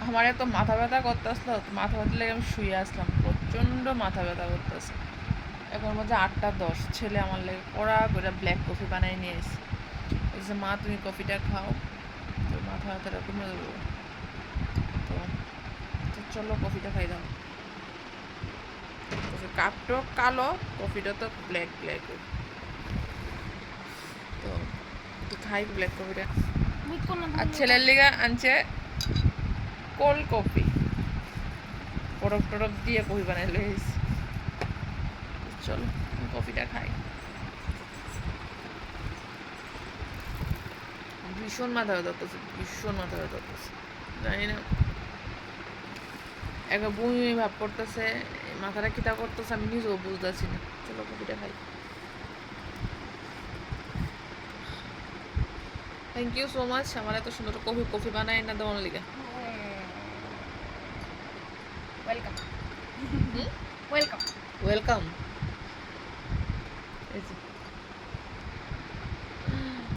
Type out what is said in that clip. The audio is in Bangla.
আমার এত মাথা ব্যথা করতেছিল, মাথা ব্যথা লেগে আমি শুয়ে আসলাম, প্রচণ্ড মাথা ব্যথা করতেছে। এখন মধ্যে 8:10, ছেলে আমার লেগে কড়া করে ব্ল্যাক কফি বানাই নিয়ে এসে বলছে, মা তুমি কফিটা খাও, তো মাথা ব্যথাটা কমে যাবে। তো তো চলো কফিটা খাই দাও। কফি কাপটা কালো, কফিটা তো ব্ল্যাক ব্ল্যাক। তো তো খাই ব্ল্যাক কফিটা। আর ছেলের লিগা আনছে কোল্ড কফি, বরফ টরফ দিয়ে কফি বানাই লইছি। চলো কফিটা খাই। ভীষণ মাথা ব্যথা করতেছে, ভীষণ মাথা ব্যথা করতেছে, জানি না, একবার বমি ভাব করতেছে, মাথাটা কিতা করতেছে আমি নিজেও বুঝতেছি না। চলো কফিটা খাই। থ্যাংক ইউ সো মাচ আমার এত সুন্দর কফি বানাই না দেওয়ার লিগে। ওয়েলকাম। ওয়েলকাম। ওয়েলকাম। এই যে